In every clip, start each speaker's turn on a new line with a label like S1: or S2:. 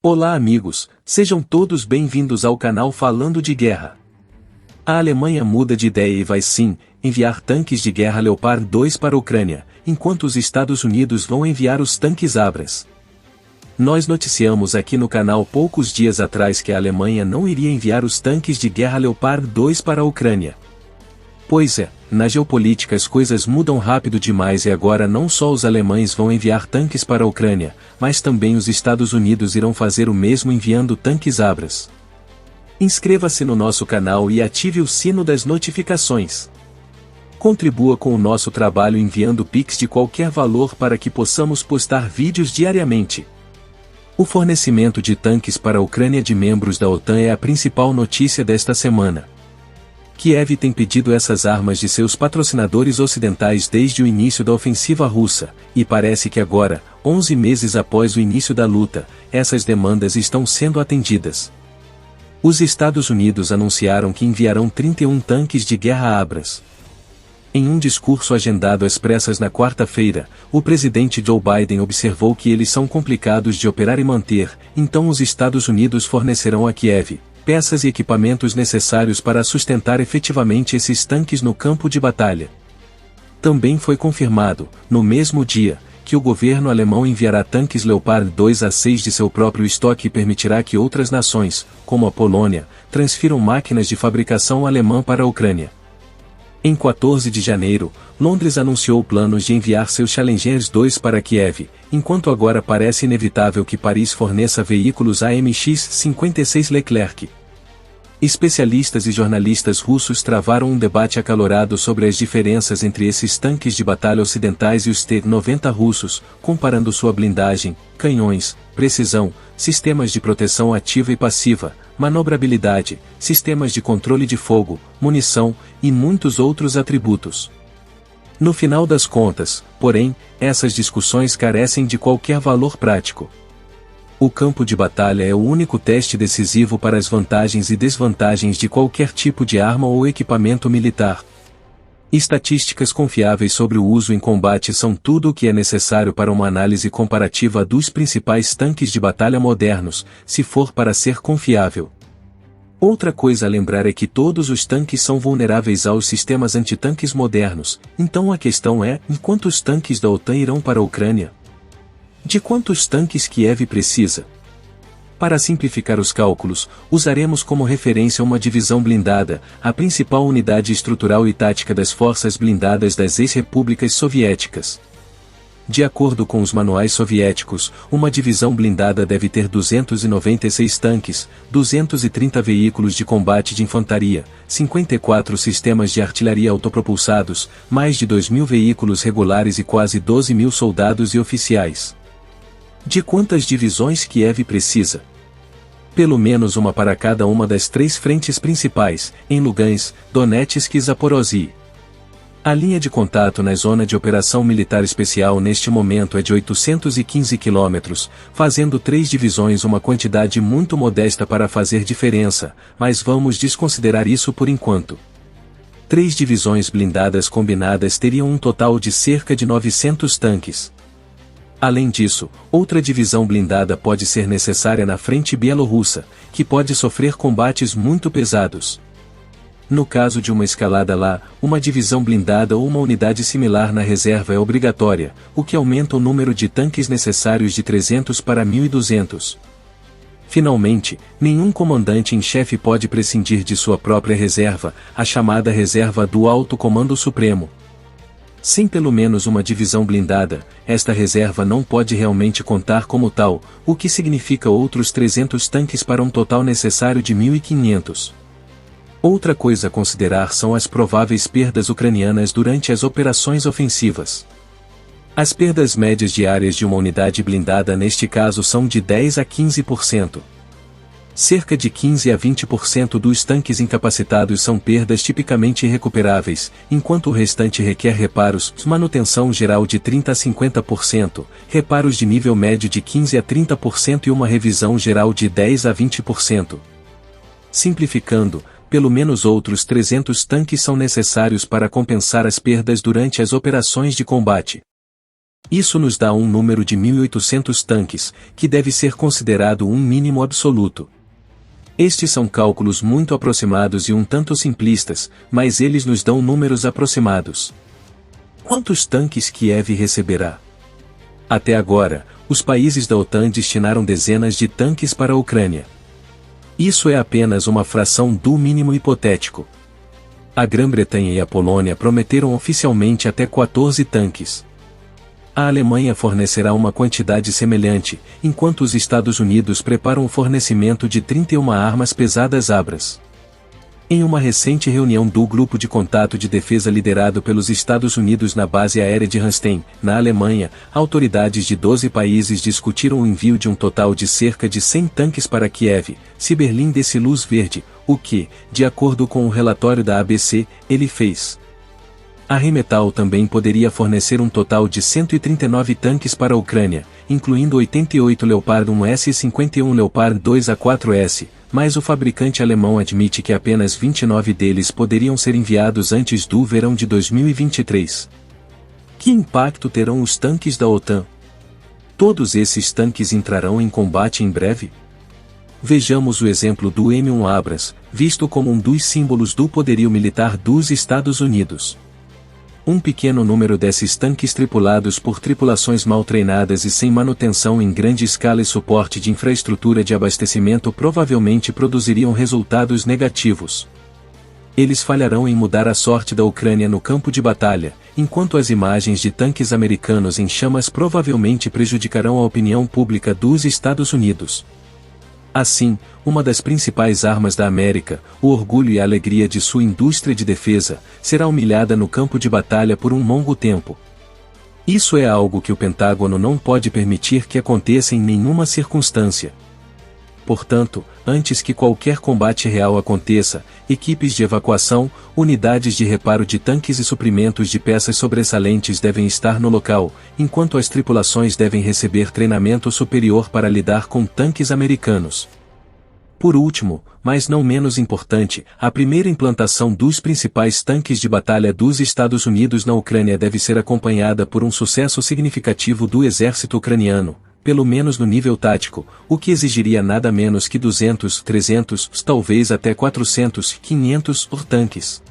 S1: Olá amigos, sejam todos bem-vindos ao canal Falando de Guerra. A Alemanha muda de ideia e vai sim enviar tanques de guerra Leopard 2 para a Ucrânia, enquanto os Estados Unidos vão enviar os tanques Abrams. Nós noticiamos aqui no canal poucos dias atrás que a Alemanha não iria enviar os tanques de guerra Leopard 2 para a Ucrânia. Pois é, na geopolítica as coisas mudam rápido demais e agora não só os alemães vão enviar tanques para a Ucrânia, mas também os Estados Unidos irão fazer o mesmo enviando tanques Abrams. Inscreva-se no nosso canal e ative o sino das notificações. Contribua com o nosso trabalho enviando Pix de qualquer valor para que possamos postar vídeos diariamente. O fornecimento de tanques para a Ucrânia de membros da OTAN é a principal notícia desta semana. Kiev tem pedido essas armas de seus patrocinadores ocidentais desde o início da ofensiva russa, e parece que agora, 11 meses após o início da luta, essas demandas estão sendo atendidas. Os Estados Unidos anunciaram que enviarão 31 tanques de guerra Abrams. Em um discurso agendado às pressas na quarta-feira, o presidente Joe Biden observou que eles são complicados de operar e manter, então os Estados Unidos fornecerão a Kiev peças e equipamentos necessários para sustentar efetivamente esses tanques no campo de batalha. Também foi confirmado, no mesmo dia, que o governo alemão enviará tanques Leopard 2 a 6 de seu próprio estoque e permitirá que outras nações, como a Polônia, transfiram máquinas de fabricação alemã para a Ucrânia. Em 14 de janeiro, Londres anunciou planos de enviar seus Challengers 2 para Kiev, enquanto agora parece inevitável que Paris forneça veículos AMX-56 Leclerc. Especialistas e jornalistas russos travaram um debate acalorado sobre as diferenças entre esses tanques de batalha ocidentais e os T-90 russos, comparando sua blindagem, canhões, precisão, sistemas de proteção ativa e passiva, manobrabilidade, sistemas de controle de fogo, munição, e muitos outros atributos. No final das contas, porém, essas discussões carecem de qualquer valor prático. O campo de batalha é o único teste decisivo para as vantagens e desvantagens de qualquer tipo de arma ou equipamento militar. Estatísticas confiáveis sobre o uso em combate são tudo o que é necessário para uma análise comparativa dos principais tanques de batalha modernos, se for para ser confiável. Outra coisa a lembrar é que todos os tanques são vulneráveis aos sistemas antitanques modernos, então a questão é, quantos tanques da OTAN irão para a Ucrânia? De quantos tanques Kiev precisa? Para simplificar os cálculos, usaremos como referência uma divisão blindada, a principal unidade estrutural e tática das forças blindadas das ex-repúblicas soviéticas. De acordo com os manuais soviéticos, uma divisão blindada deve ter 296 tanques, 230 veículos de combate de infantaria, 54 sistemas de artilharia autopropulsados, mais de 2.000 veículos regulares e quase 12.000 soldados e oficiais. De quantas divisões Kiev precisa? Pelo menos uma para cada uma das três frentes principais, em Lugansk, Donetsk e Zaporozhye. A linha de contato na zona de operação militar especial neste momento é de 815 km, fazendo 3 divisões uma quantidade muito modesta para fazer diferença, mas vamos desconsiderar isso por enquanto. 3 divisões blindadas combinadas teriam um total de cerca de 900 tanques. Além disso, outra divisão blindada pode ser necessária na frente bielorrussa, que pode sofrer combates muito pesados. No caso de uma escalada lá, uma divisão blindada ou uma unidade similar na reserva é obrigatória, o que aumenta o número de tanques necessários de 300 para 1.200. Finalmente, nenhum comandante em chefe pode prescindir de sua própria reserva, a chamada reserva do Alto Comando Supremo. Sem pelo menos uma divisão blindada, esta reserva não pode realmente contar como tal, o que significa outros 300 tanques para um total necessário de 1.500. Outra coisa a considerar são as prováveis perdas ucranianas durante as operações ofensivas. As perdas médias diárias de uma unidade blindada neste caso são de 10 a 15%. Cerca de 15 a 20% dos tanques incapacitados são perdas tipicamente irrecuperáveis, enquanto o restante requer reparos, manutenção geral de 30 a 50%, reparos de nível médio de 15 a 30% e uma revisão geral de 10 a 20%. Simplificando, pelo menos outros 300 tanques são necessários para compensar as perdas durante as operações de combate. Isso nos dá um número de 1.800 tanques, que deve ser considerado um mínimo absoluto. Estes são cálculos muito aproximados e um tanto simplistas, mas eles nos dão números aproximados. Quantos tanques Kiev receberá? Até agora, os países da OTAN destinaram dezenas de tanques para a Ucrânia. Isso é apenas uma fração do mínimo hipotético. A Grã-Bretanha e a Polônia prometeram oficialmente até 14 tanques. A Alemanha fornecerá uma quantidade semelhante, enquanto os Estados Unidos preparam o fornecimento de 31 armas pesadas Abrams. Em uma recente reunião do Grupo de Contato de Defesa liderado pelos Estados Unidos na base aérea de Ramstein, na Alemanha, autoridades de 12 países discutiram o envio de um total de cerca de 100 tanques para Kiev, se Berlim desse luz verde, o que, de acordo com o relatório da ABC, ele fez. A Rheinmetall também poderia fornecer um total de 139 tanques para a Ucrânia, incluindo 88 Leopard 1S e 51 Leopard 2A4S, mas o fabricante alemão admite que apenas 29 deles poderiam ser enviados antes do verão de 2023. Que impacto terão os tanques da OTAN? Todos esses tanques entrarão em combate em breve? Vejamos o exemplo do M1 Abrams, visto como um dos símbolos do poderio militar dos Estados Unidos. Um pequeno número desses tanques tripulados por tripulações mal treinadas e sem manutenção em grande escala e suporte de infraestrutura de abastecimento provavelmente produziriam resultados negativos. Eles falharão em mudar a sorte da Ucrânia no campo de batalha, enquanto as imagens de tanques americanos em chamas provavelmente prejudicarão a opinião pública dos Estados Unidos. Assim, uma das principais armas da América, o orgulho e a alegria de sua indústria de defesa, será humilhada no campo de batalha por um longo tempo. Isso é algo que o Pentágono não pode permitir que aconteça em nenhuma circunstância. Portanto, antes que qualquer combate real aconteça, equipes de evacuação, unidades de reparo de tanques e suprimentos de peças sobressalentes devem estar no local, enquanto as tripulações devem receber treinamento superior para lidar com tanques americanos. Por último, mas não menos importante, a primeira implantação dos principais tanques de batalha dos Estados Unidos na Ucrânia deve ser acompanhada por um sucesso significativo do exército ucraniano, pelo menos no nível tático, o que exigiria nada menos que 200, 300, talvez até 400, 500 tanques.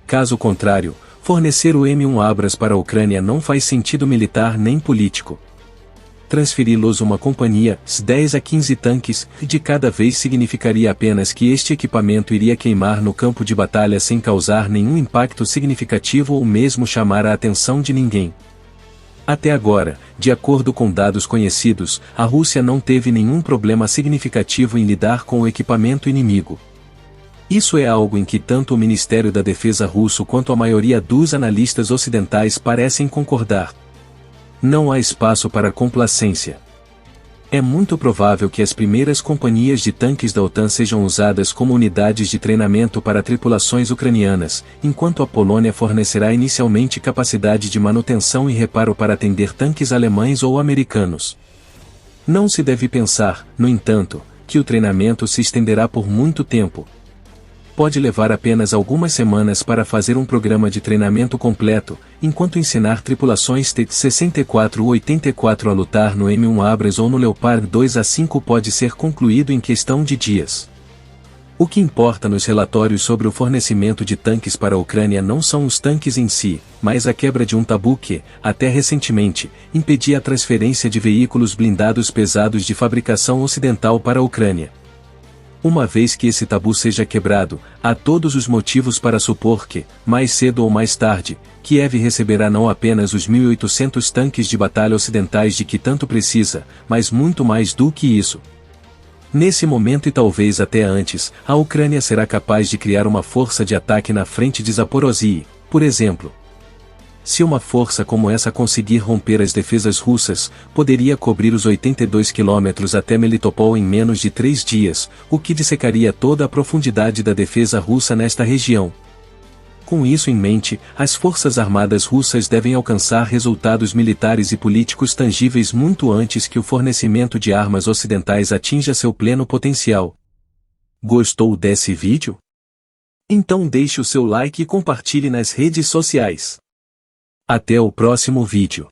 S1: Caso contrário, fornecer o M1 Abrams para a Ucrânia não faz sentido militar nem político. Transferi-los uma companhia, 10 a 15 tanques, de cada vez significaria apenas que este equipamento iria queimar no campo de batalha sem causar nenhum impacto significativo ou mesmo chamar a atenção de ninguém. Até agora, de acordo com dados conhecidos, a Rússia não teve nenhum problema significativo em lidar com o equipamento inimigo. Isso é algo em que tanto o Ministério da Defesa russo quanto a maioria dos analistas ocidentais parecem concordar. Não há espaço para complacência. É muito provável que as primeiras companhias de tanques da OTAN sejam usadas como unidades de treinamento para tripulações ucranianas, enquanto a Polônia fornecerá inicialmente capacidade de manutenção e reparo para atender tanques alemães ou americanos. Não se deve pensar, no entanto, que o treinamento se estenderá por muito tempo. Pode levar apenas algumas semanas para fazer um programa de treinamento completo, enquanto ensinar tripulações T-64 ou 84 a lutar no M1 Abrams ou no Leopard 2A5 pode ser concluído em questão de dias. O que importa nos relatórios sobre o fornecimento de tanques para a Ucrânia não são os tanques em si, mas a quebra de um tabu que, até recentemente, impedia a transferência de veículos blindados pesados de fabricação ocidental para a Ucrânia. Uma vez que esse tabu seja quebrado, há todos os motivos para supor que, mais cedo ou mais tarde, Kiev receberá não apenas os 1.800 tanques de batalha ocidentais de que tanto precisa, mas muito mais do que isso. Nesse momento e talvez até antes, a Ucrânia será capaz de criar uma força de ataque na frente de Zaporozhye, por exemplo. Se uma força como essa conseguir romper as defesas russas, poderia cobrir os 82 quilômetros até Melitopol em menos de 3 dias, o que dissecaria toda a profundidade da defesa russa nesta região. Com isso em mente, as forças armadas russas devem alcançar resultados militares e políticos tangíveis muito antes que o fornecimento de armas ocidentais atinja seu pleno potencial. Gostou desse vídeo? Então deixe o seu like e compartilhe nas redes sociais. Até o próximo vídeo.